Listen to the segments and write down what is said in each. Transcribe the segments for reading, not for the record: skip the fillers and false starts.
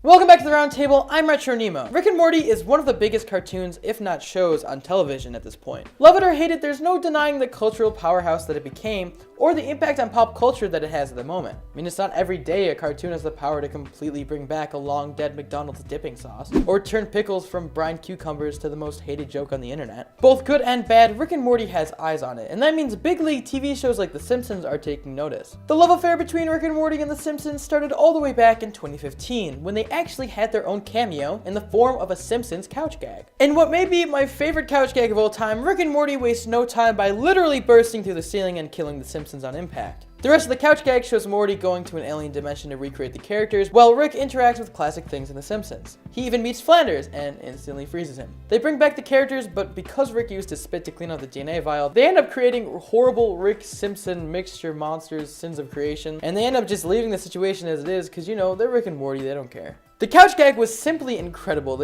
Welcome back to the Roundtable, I'm RetroNemo. Rick and Morty is one of the biggest cartoons, if not shows, on television at this point. Love it or hate it, there's no denying the cultural powerhouse that it became, or the impact on pop culture that it has at the moment. I mean, it's not every day a cartoon has the power to completely bring back a long-dead McDonald's dipping sauce, or turn pickles from brine cucumbers to the most hated joke on the internet. Both good and bad, Rick and Morty has eyes on it, and that means big league TV shows like The Simpsons are taking notice. The love affair between Rick and Morty and The Simpsons started all the way back in 2015, when they actually had their own cameo in the form of a Simpsons couch gag. And what may be my favorite couch gag of all time, Rick and Morty waste no time by literally bursting through the ceiling and killing the Simpsons on impact. The rest of the couch gag shows Morty going to an alien dimension to recreate the characters, while Rick interacts with classic things in The Simpsons. He even meets Flanders and instantly freezes him. They bring back the characters, but because Rick used his spit to clean out the DNA vial, they end up creating horrible Rick Simpson mixture monsters, sins of creation, and they end up just leaving the situation as it is because, you know, they're Rick and Morty, they don't care. The couch gag was simply incredible.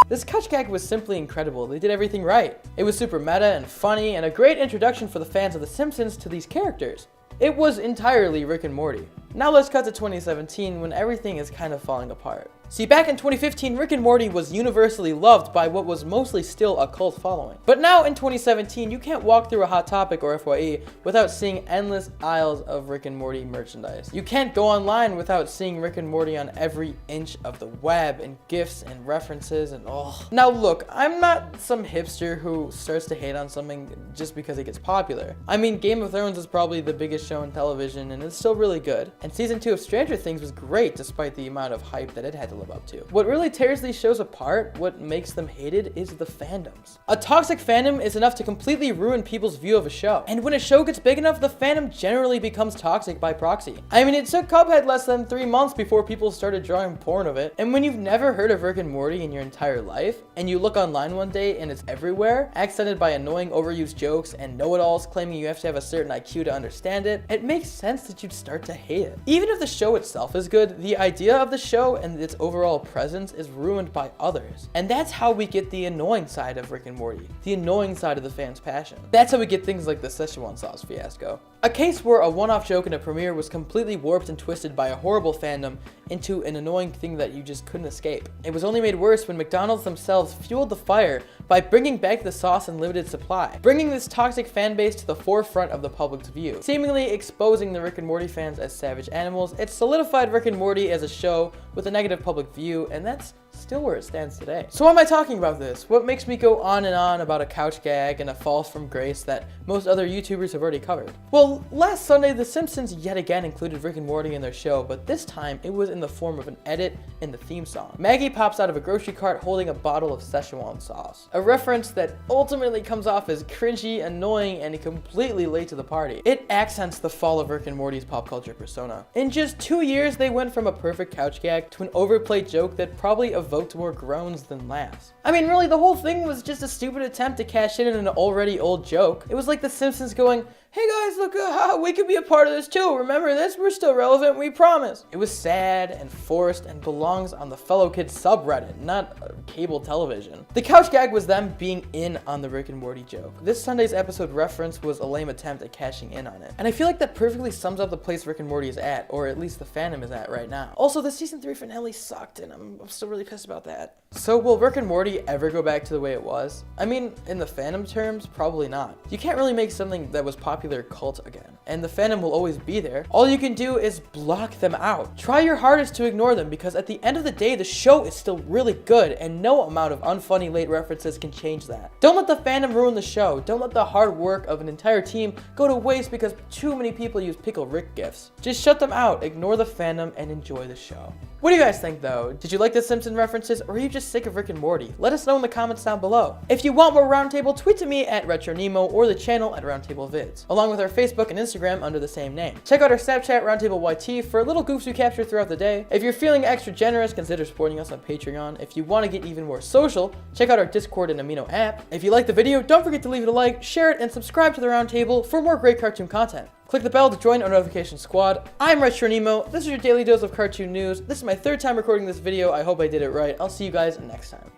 This couch gag was simply incredible. They did everything right. It was super meta and funny and a great introduction for the fans of The Simpsons to these characters. It was entirely Rick and Morty. Now let's cut to 2017 when everything is kind of falling apart. See, back in 2015, Rick and Morty was universally loved by what was mostly still a cult following. But now in 2017, you can't walk through a Hot Topic or FYE without seeing endless aisles of Rick and Morty merchandise. You can't go online without seeing Rick and Morty on every inch of the web and GIFs and references and oh. Now look, I'm not some hipster who starts to hate on something just because it gets popular. I mean, Game of Thrones is probably the biggest show on television and it's still really good. And season 2 of Stranger Things was great despite the amount of hype that it had to live up to. What really tears these shows apart, what makes them hated, is the fandoms. A toxic fandom is enough to completely ruin people's view of a show. And when a show gets big enough, the fandom generally becomes toxic by proxy. I mean, it took Cuphead less than 3 months before people started drawing porn of it. And when you've never heard of Rick and Morty in your entire life, and you look online one day and it's everywhere, accented by annoying overused jokes and know-it-alls claiming you have to have a certain IQ to understand it, it makes sense that you'd start to hate it. Even if the show itself is good, the idea of the show and its overall presence is ruined by others. And that's how we get the annoying side of Rick and Morty, the annoying side of the fans' passion. That's how we get things like the Szechuan Sauce fiasco. A case where a one-off joke in a premiere was completely warped and twisted by a horrible fandom into an annoying thing that you just couldn't escape. It was only made worse when McDonald's themselves fueled the fire by bringing back the sauce in limited supply, bringing this toxic fan base to the forefront of the public's view, seemingly exposing the Rick and Morty fans as savage animals. It solidified Rick and Morty as a show with a negative public view, and that's still where it stands today. So why am I talking about this? What makes me go on and on about a couch gag and a falls from grace that most other YouTubers have already covered? Well, last Sunday, The Simpsons yet again included Rick and Morty in their show, but this time it was in the form of an edit in the theme song. Maggie pops out of a grocery cart holding a bottle of Szechuan sauce, a reference that ultimately comes off as cringy, annoying, and completely late to the party. It accents the fall of Rick and Morty's pop culture persona. In just 2 years, they went from a perfect couch gag to an overplayed joke that probably evoked more groans than laughs. I mean, really, the whole thing was just a stupid attempt to cash in an already old joke. It was like The Simpsons going, "Hey guys, look, we could be a part of this too. Remember this? We're still relevant, we promise." It was sad and forced and belongs on the Fellow Kids subreddit, not cable television. The couch gag was them being in on the Rick and Morty joke. This Sunday's episode reference was a lame attempt at cashing in on it. And I feel like that perfectly sums up the place Rick and Morty is at, or at least the fandom is at right now. Also, the season 3 finale sucked, and I'm still really pissed about that. So will Rick and Morty ever go back to the way it was? I mean, in the fandom terms, probably not. You can't really make something that was popular cult again, and the fandom will always be there. All you can do is block them out. Try your hardest to ignore them, because at the end of the day, the show is still really good, and no amount of unfunny late references can change that. Don't let the fandom ruin the show. Don't let the hard work of an entire team go to waste because too many people use Pickle Rick gifs. Just shut them out, ignore the fandom, and enjoy the show. What do you guys think though? Did you like the Simpson references, or are you just sick of Rick and Morty? Let us know in the comments down below. If you want more Roundtable, tweet to me at RetroNemo or the channel at Roundtable Vids, along with our Facebook and Instagram under the same name. Check out our Snapchat Roundtable YT for little goofs we capture throughout the day. If you're feeling extra generous, consider supporting us on Patreon. If you want to get even more social, check out our Discord and Amino app. If you liked the video, don't forget to leave it a like, share it, and subscribe to the Roundtable for more great cartoon content. Click the bell to join our notification squad. I'm RetroNemo. This is your daily dose of cartoon news. This is my 3rd time recording this video. I hope I did it right. I'll see you guys next time.